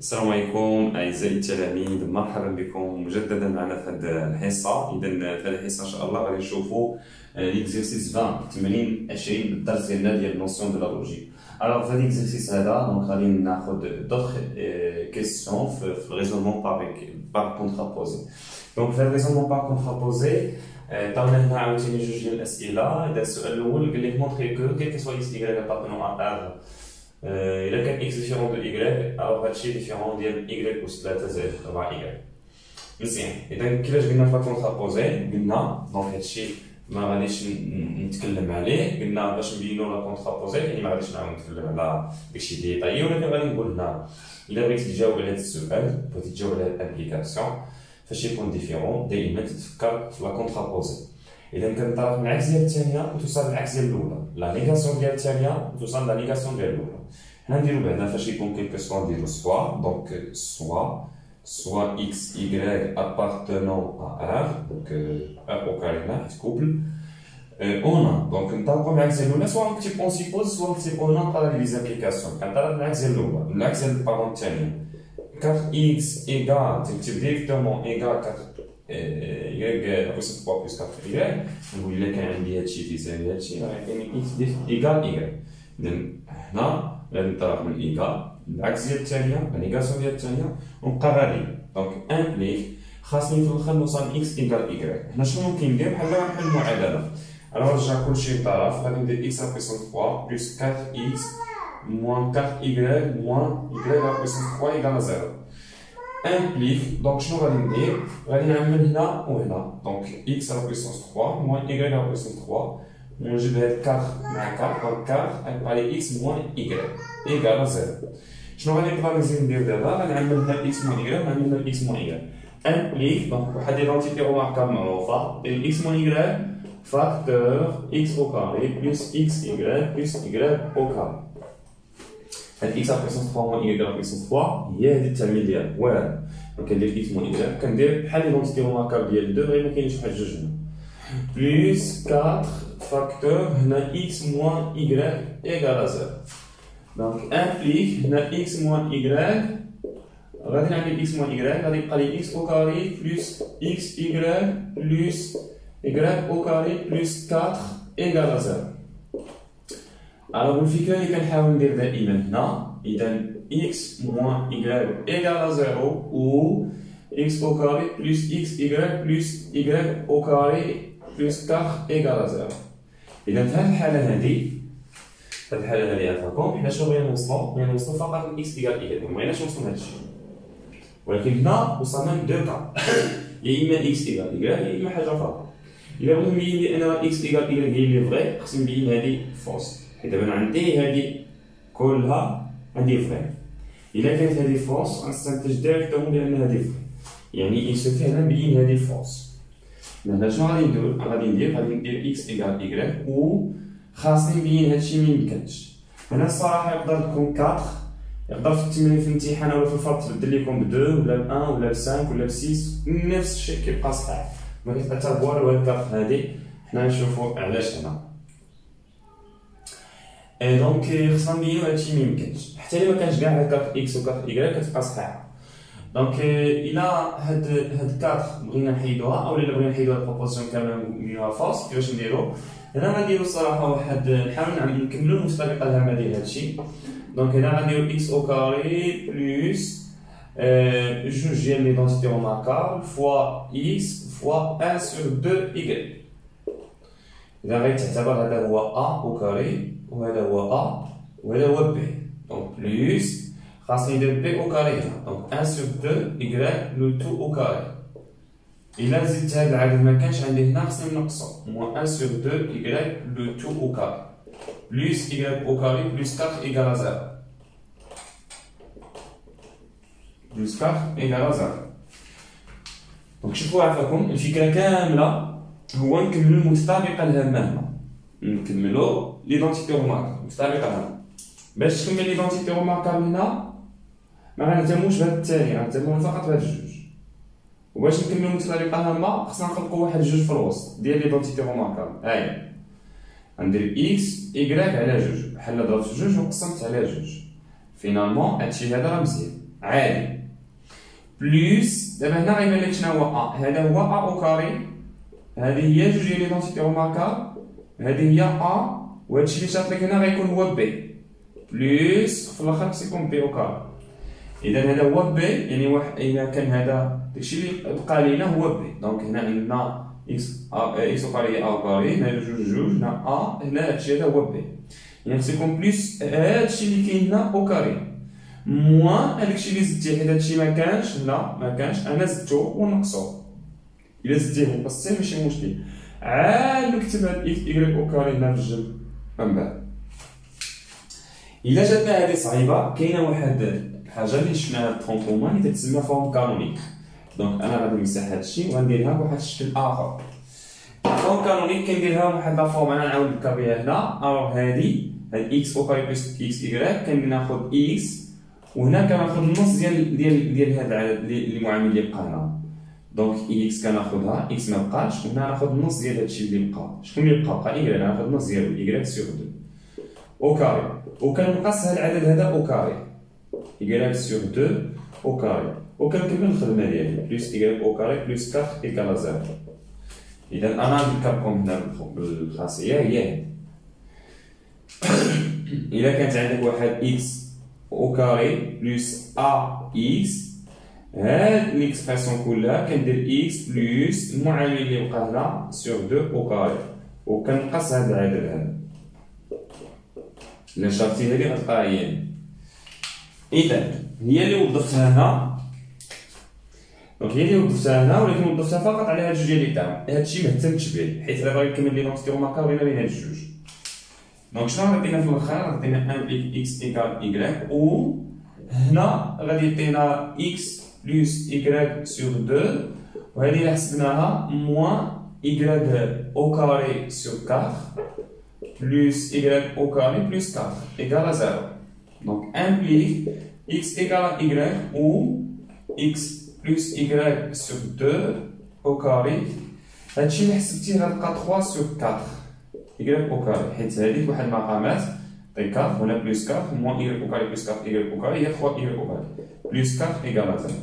السلام عليكم أعزائي التلاميذ، مرحبا بكم مجددا معنا في هذه الحصة. إذا في هذه الحصة إن شاء الله غادي نشوفوا ليكزيرسيس 20 تمرين 20 بالدرس ديالنا ديال نوسيون دو لا لوجيك. الوغ في هذا ليكزيرسيس هذا دونك غادي ناخذ دوطخ كيسيون في الريزونمون بار كونترابوزي. دونك في الريزونمون بار كونترابوزي عطاونا هنا عاوتاني جوج ديال الأسئلة. إذا السؤال الأول قال لك مونطري كو كيل كو سوا إكس إيكغيك أبارتونون أ R إلا كان إكس ديفيرون دو إيكغيك ألوغ هادشي ديفيرون ديال إيكغيك أس 3 زائد 4 إيكغيك. مزيان، إذا كيفاش قلنا في لا كونترابوزي قلنا دونك هادشي ما غاديش نتكلم عليه، قلنا باش نبينو لا كونترابوزي يعني ما غاديش نعاود نتكلم على داكشي ديطايي، ولكن غادي نقول هنا إلا بغيتي تجاوب على هاد السؤال بغيتي تجاوب على هاد الأبليكاسيون فاش يكون ديفيرون دايما تتفكر في لا كونترابوزي. إذا كنطرح من العكس ديال الثانية وتوصل للعكس ديال الأولى، لا نيغاسيون ديال الثانية وتوصل لا نيغاسيون ديال الأولى. حنا نديرو بعدا فاش يكون كيلكو سوا نديرو سوا، دونك سوا إكس إيكغيك أبارتونون أ R، دونك R أو كاري هنا حيت كوبل أونا، دونك نطرقو من العكس ديال الأولى سوا نكتب أون سيبوز سوا نكتب أونا نقرا لي زابليكاسيون. كنطرح من العكس ديال الأولى، من العكس ديال البارون الثانية 4x إيكال تكتب ديريكتومون إيكال 4 Y بلس 3 بلس 4 Y. نقول إلا كان عندي هادشي تيساوي هادشي راه يعطيني إكس إيكال Y. إذا هنا غادي نطرح من إيكال العكس ديال الثانية لا نيغاسيون ديال الثانية ونقرر لي دونك امبليك خاصني في الاخر نوصل إكس إيكال Y. هنا شنو ممكن ندير؟ بحال غنحل المعادلة. ألوغ نرجع كلشي للطرف، غادي ندير إكس على بويسون 3 بلس 4x moins 4y moins y à la puissance 3 égale à 0. Implique, donc je vais نعمل هنا وهنا، donc x à la puissance 3 moins y à la puissance 3. On جبد 4 مع 4 donc 4 على x moins y égale à 0. شنو غادي نقدر ندير دابا؟ غنعمل هنا x moins y ونعمل هنا x moins y. Implique, donc واحد l'identité remarquable معروفة، x moins y facteur x au carré plus xy plus y au carré. هاد x على puissance 3 moins y على puissance 3 هي هادي التعميل ديالها واعر. دونك كندير x moins y كندير بحال ليدونتيتي روماركابل ديال 2 غير مكاينش واحد جوج هنا بلس 4 فاكتور هنا x moins y égal à 0. دونك امبليك هنا x moins y غادي نعمل x moins y غادي يبقى لي x au carré plus xy plus y au carré plus 4 égal à 0. Alors الفكرة اللي كنحاول ندير دائما هنا، إذا x moins y égale à 0 ou x au carré plus xy plus y au carré plus 4 égale à 0. إذا في هذه الحالة هذه عفاكم حنا شنو بغينا نوصلو؟ بغينا نوصلو فقط ل x égale y، مبغيناش نوصلو لهاد الشيء. ولكن هنا وصلنا ل 2 كا، يا إما x égale y يا إما حاجة أخرى. إلا بغيت نبين لي أنا x égale y هي اللي فغي خصني نبين هادي فوس. حيت دابا عندي هادي كلها عندي فري، إلا كانت هادي فوس غنستنتج ديريكتومون بأن هادي فري، يعني يسوفي هنا نبين هادي فوس. هنا شنو غادي ندير؟ غادي ندير إكس إيكال إيكغيك و خاصني نبين هادشي ميمكنش. هنا الصراحة يقدر تكون 4، يقدر في التمرين في الامتحان ولا في الفرق تبدل لكم ب 2 ولا ب 1 ولا ب 5 ولا ب 6 نفس الشيء كيبقى صحيح، ما كيتأثر بوالو هاد 4 هادي. حنا نشوفو علاش هنا. دونك خصنا نبينو هادشي ميمكنش، حتى إلا مكانش كاع هاد 4 إكس و 4 إيكغيك كتبقى صحيحة. دونك إلا هاد 4 بغينا نحيدوها أو إلا بغينا نحيدو هاد البروبوزيسيون كاملة نديروها فاص، كيفاش نديرو؟ هنا غنديرو الصراحة واحد نحاول نكملو المستبقة الهامة ديال هادشي. دونك هنا غنديرو إكس أو كاري بلوس جوج ديال ليدونتيتي روماركابل فوا إكس فوا 1 سور 2 إيكغيك. إذا غيتعتبر هذا هو أ أو كاري وهذا هو أ وهذا هو بي، دونك بلوس خاصني ندير بي أو كاري هنا، دونك 1 سور 2 إيكغيك لو تو أو كاري. إلا زدت هاد العدد مكانش عندي هنا خاصني نقصو موان 1 سور 2 إيكغيك لو تو أو كاري بلوس إيكغيك أو كاري بلوس 4 إيكال 0 بلوس 4 إيكال 0. دونك شوفو عفاكم الفكرة كاملة هو نكملو المتطابقة الهامة هنا، نكملو ليدونتيتي روماركابل المتطابقة هنا. باش تكمل ليدونتيتي روماركابل هنا ما غنهتموش بهاد الثاني، غنهتمو فقط بهاد الجوج. وباش نكملو المتطابقة هامة خصنا نخلقو واحد الجوج في الوسط ديال ليدونتيتي روماركابل. هاهي غندير إكس إيكغيك على جوج، بحال ضربت جوج وقسمت على جوج، فينالمون هادشي هذا راه مزيان. عادي بلوس دابا هنا غيبان لك شنو هو ا، هذا هو ا او كاري، هذه هي جوج ديال ليدونتيتي روماركابل، هذه هي ا، وهادشي اللي شاط لك هنا غيكون هو بي بلوس في الاخر خص يكون بي او كاري. اذا هذا هو بي، يعني واحد الا كان هذا داكشي اللي بقى لينا هو بي. دونك هنا عندنا اكس او كاري هي ا او كاري، هنا جوج هنا ا، هنا هادشي هذا هو بي، يعني خص يكون بلوس هادشي اللي كاين هنا او كاري موان هاداكشي اللي زدتيه، حيت هادشي مكانش هنا مكانش، انا زدتو ونقصو. الا زدتيه ونقصتيه ماشي مشكل، عاد نكتب هاد اكس ايكغيك او كاري هنا في الجنب من بعد. الا جاتنا هادي صعيبه كاينه واحد الحاجه اللي شفناها في الترونبومان اللي تتسمى فورم كانونيك. دونك انا غادي نمسح هادشي وغنديرها بواحد الشكل اخر. الفورم كانونيك كنديرها بواحد لا فورم، انا نعاود نذكر بها هنا. الوغ هادي هاد اكس او كاري بلس اكس ايكغيك كناخد اكس، وهنا كناخد النص ديال هاد العدد اللي معامل اللي بقى هنا. دونك اكس كناخدها، اكس ما بقاش، وهنا ناخد النص ديال هادشي اللي بقى. شكون اللي بقى ايكغيك، ناخد النص ديالو ايكغيك سور 2 او كاري، وكنقص هاد العدد هذا او كاري ايكغيك سور 2 او كاري، وكنكمل الخدمه ديالي بلس ايكغيك او كاري بلس 4 ايكال 0. اذا انا نذكركم هنا بالخاصيه هي هادي. الا كانت عندك واحد اكس او كاري بلس ا اكس، هاد ليكسبرسيون كلها كندير اكس بلس المعامل اللي بقى هنا سور 2 او كاري، وكنقص هاد العدد هذا. الا شرطي هادي غتلقاها هي. اذا هي اللي وظفتها هنا، دونك هي اللي وظفتها هنا، ولكن وظفتها فقط على هاد الجوج ديال تاعهم. هادشي ما اهتمتش به حيت دابا غيكمل ليدونتيتي روماركابل بين هاد الجوج. دونك شنو غادينا في الاخر، غادينا امبليك اكس ايكال ايكغيك، و هنا غادي يعطينا اكس بلس ايكغيك سور 2، وهذه اللي حسبناها موان ايكغيك او كاري سور 4 plus y au carré plus 4 égale à 0. Donc implique x égale à y ou x plus y sur 2 au carré. هادشي اللي حسبتيه غتلقى 3 sur 4 y au carré، حيت هاديك واحد المقامات طي 4 هنا بلس 4 موان y au carré plus 4 y au carré هي 3 y au carré plus 4 égale à 0.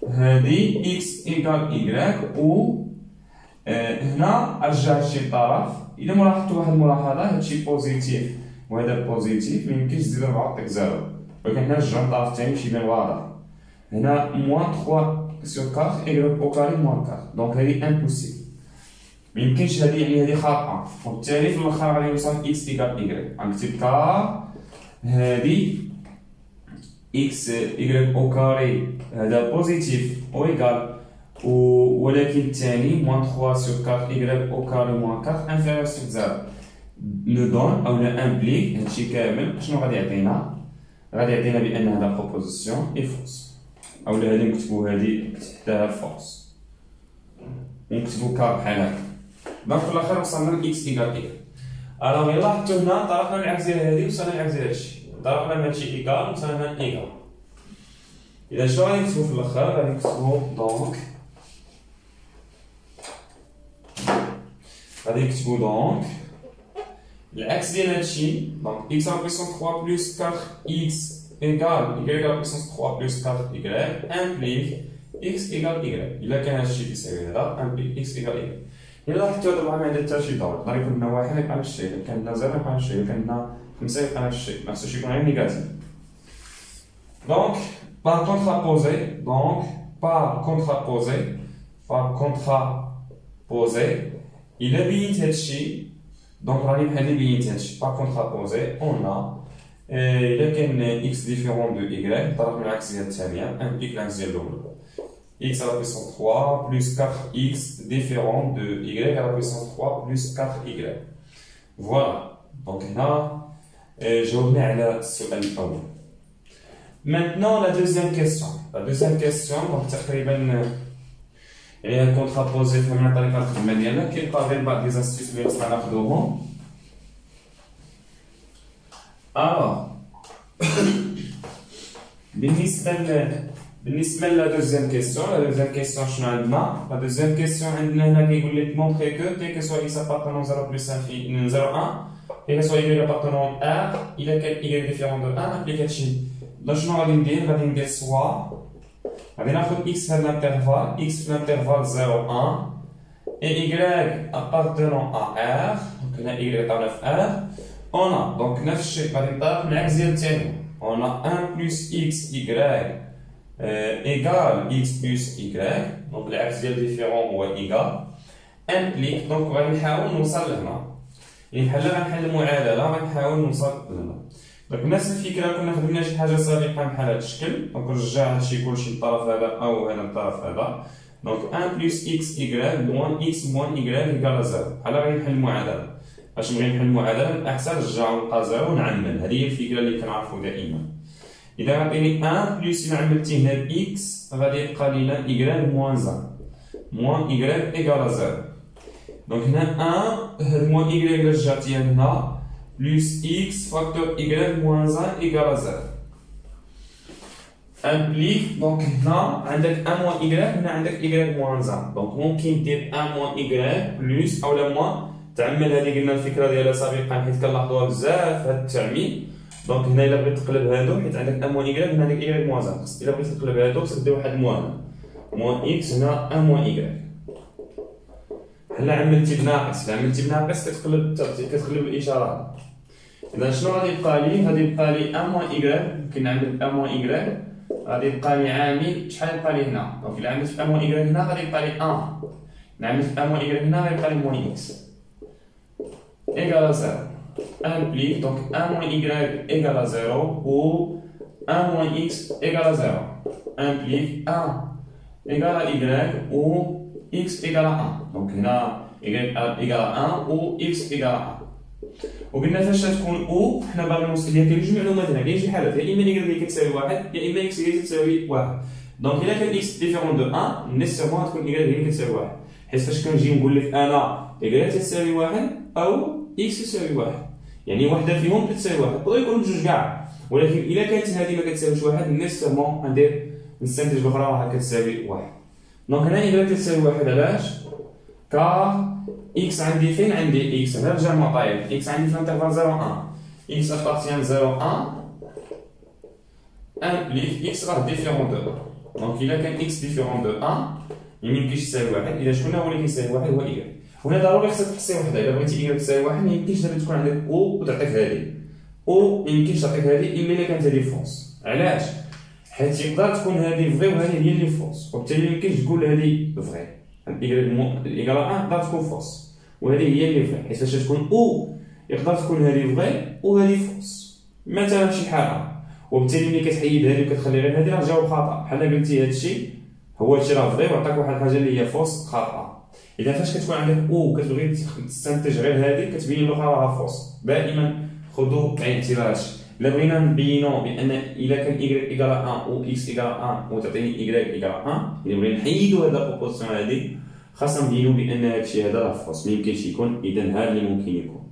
هادي x égale y و هنا رجع هادشي للطرف. الا ملاحظتوا واحد الملاحظه، هادشي بوزيتيف وهذا بوزيتيف، ميمكنش تزيد 4 تعطيك 0، ولكن هنا رجعوا للطرف الثاني باش يبان واضح. هنا موان 3 سور 4 ايكغيك او كاري موان 4، دونك هادي امبوسيبل، ميمكنش هادي، يعني هادي خاطئه، وبالتالي في الاخر غادي يوصل اكس ايكال ايكغيك. غنكتب كار هادي اكس ايكغيك او كاري هذا بوزيتيف او ايكال، ولكن الثاني موان 3 سور 4 y au carré موان 4 انفيريور سور 0 نو دون او لا امبليك. هادشي كامل شنو غادي يعطينا؟ غادي يعطينا بان هذا بروبوزيسيون اي فوس، او لا هادي نكتبو هادي تحتها فوس ونكتبو كار بحال هكا. دونك في الاخر وصلنا ل اكس ايكال ايكال. الوغ الا لاحظتو هنا طرقنا العكس ديال هادي وصلنا العكس ديال هادشي، طرقنا لهادشي ايكال وصلنا هنا ايكال. اذا شنو غادي نكتبو في الاخر؟ غادي نكتبو دونك غادي نكتبو دونك العكس ديال هادشي، دونك x على بويسونس 3 بلس 4 x ايكال y على بويسونس 3 بلس 4 y امبليك x ايكال y. الا كان هادشي كيساوي هذا امبليك x ايكال y. الا لاحظتو هاد الرقم ما عندها حتى شي دور، يقدر يكون لنا 1 يبقى نفس الشيء، كان لنا 0 يبقى نفس الشيء، كان لنا 5 يبقى نفس الشيء، نفس الشيء يكون غير نيجاتيف. دونك par contraposé، donc par contraposé إلا بينت هادشي، دونك راني بحال اللي بينت هادشي باغ كونترابوزي اون إلا كان إكس ديفيرون دو إيكغيك الطرف من العكس ديال الثانية امبليك العكس ديال الأولى، إكس على بويسونس 3 بلس 4 إكس ديفيرون دو إيكغيك على بويسونس 3 بلس 4 إيكغيك. فوالا، دونك هنا جاوبنا على السؤال الأول. Maintenant la deuxième question. La deuxième question donc تقريبا يعني كونترابوزي فهمنا طريقة الخدمة ديالنا، كيبقى غير بعض لي زاستيس اللي خصنا ناخدوهم. بالنسبة لا دوزيام كيسيون، لا دوزيام كيسيون شنو عندنا؟ لا دوزيام كيسيون عندنا هنا كيقول لك مونطري كو كي سوا إكس أبارتونون 0 بلس 1 كي سوا Y أبارتونون 1 إلا كان Y ديفيرون دو 1 أبليك هادشي دونك شنو غادي ندير؟ غادي ندير سوا غادي ناخد x في هاد l'intervalle x في l'intervalle 0 1 et y appartenant à R donc هنا y عطاونا في R on a donc نفس الشيء غادي نطابق العكس ديال الثاني on a 1 plus x y égale x plus y donc العكس ديال ديفيرون هو égal implique donc غادي نحاول نوصل لهنا يعني بحال غنحل المعادله غنحاول نوصل لهنا دونك نفس الفكره كنا خدمنا شي حاجه سابقا بحال هذا الشكل دونك نرجع هادشي كلشي للطرف هذا او هذا الطرف هذا دونك 1 بلس x y موان x موان y ايكال 0 بحال غادي نحل المعادله باش نبغي نحل المعادله الاحسن نرجعو نلقى 0 ونعمل هذه هي الفكره اللي كنعرفو دائما اذا عطيني 1 بلس الا عملتي هنا ب x غادي يبقى لينا y موان 1 موان y ايكال 0 دونك هنا 1 هاد موان y اللي رجعتيها هنا plus x facteur y moins 1 égale à 0 implique donc هنا عندك 1 moins y هنا عندك y moins 1 donc ممكن دير 1 moins y plus او لا moins تعمل هذه قلنا الفكره ديالها سابقا حيت كنلاحظوها بزاف في هذا التعميم دونك هنا الا بغيت تقلب هادو حيت عندك 1 moins y هنا عندك y moins 1 الا بغيت تقلب هادو خصك دير واحد moins x هنا 1 moins y بحال عملتي بناقص الا عملتي بناقص كتقلب الاشاره إذا شنو غادي يبقى لي؟ غادي يبقى لي 1 موان إيكغيك ممكن نعمل 1 موان إيكغيك غادي يبقى لي عامل شحال يبقى لي هنا؟ دونك إلا عملت 1 موان إيكغيك هنا غادي يبقى لي 1 إلا عملت 1 موان إيكغيك هنا غادي يبقى لي موان إكس إيكال 0 implique donc 1 moins y égale à 0 ou 1 moins x égale à 0 implique 1 égale à y ou x égale à 1 donc هنا y égale à 1 ou x égale à 1 وقلنا فاش تكون او حنا باغيين نوصل ليها كاين جوج معلومات هنا كاين شي حالات يا اما y كتساوي 1 يا اما x كتساوي 1 دونك الا كان x ديفيرون دو 1 نيسيرمون تكون y هي كتساوي 1 حيت فاش كنجي نقول لك انا y تساوي 1 او x تساوي 1 يعني وحده فيهم كتساوي 1 يقدروا يكونوا بجوج كاع ولكن الا كانت هذه ما كتساويش 1 نيسيرمون غندير نستنتج الاخرى راها كتساوي 1 دونك هنا y تساوي 1 علاش كار x عندي فين عندي x نرجع المطايف x عندي في الانترفال 0 1 x appartient 0 1 implique x راه ديفيرون دو 1 دونك الا كان x ديفيرون دو 1 يمكنش يساوي 1 اذا شكون هو اللي كيساوي 1 هو y وهنا ضروري خصك تحسي وحده الا بغيتي y تساوي 1 ميمكنش دابا تكون عندك o وتعطيك هذه o ميمكنش تعطيك هذه الا كانت هذه فوس علاش حيت يقدر تكون هذه فري وهذه هي اللي فوس وبالتالي ميمكنش تقول هذه فري ايكال 1 تقدر تكون فوس وهذه هي اللي فري حيت فاش تكون او يقدر تكون هذه فري وهذه فوس مثلا في شي حاله وبالتالي ملي كتحيد هذه وكتخلي غير هذه راه جاوب خطا بحال قلتي هذا الشيء هو هادشي راه فري وعطاك واحد الحاجه اللي هي فوس خاطئه اذا فاش كتكون عندك او كتبغي تستنتج غير هذه كتبين الاخرى راها فوس دائما خذوا بعين الاعتبار الا بغينا نبينوا بان الا كان y ايكال 1 و x ايكال 1 وتعطيني y ايكال 1 الا بغينا نحيدوا هذا البروبوزيسيون هذه خاصنا نبينوا بان هادشي هذا راه فوس ميمكنش يكون اذا هذا اللي ممكن يكون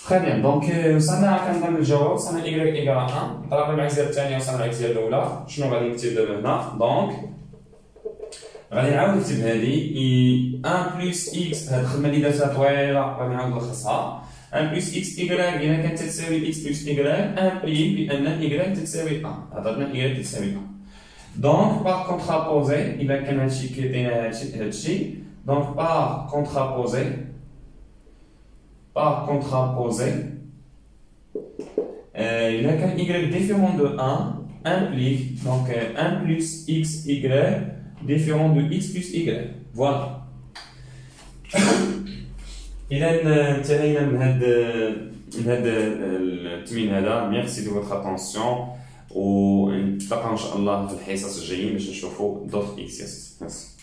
très bien دونك وصلنا كنظن للجواب وصلنا y ايكال 1 ضربنا العكس ديال الثانيه وصلنا العكس ديال الاولى شنو غادي نكتب دابا هنا دونك غادي نعاود نكتب هذه 1 بلس x هاد الخدمه اللي درتها طويله غادي نعاود نلخصها 1 بلس x y إذا كانت تساوي x بلس y implique بأن y تساوي 1 هضرنا y تساوي 1 دونك باغ كونترابوزي إذا كان هادشي كيعطينا هادشي دونك باغ كونترابوزي إذا كان y ديفيرون دو 1 implique donc 1 بلس x y ديفيرون دو x بلس y فوالا إذا انتهينا من هذا التمرين هذا ميرسي دو فوتر اتونسيون ونتلاقاو ان شاء الله في الحصص الجايين باش نشوفوا دوطخ اكسيرسيس.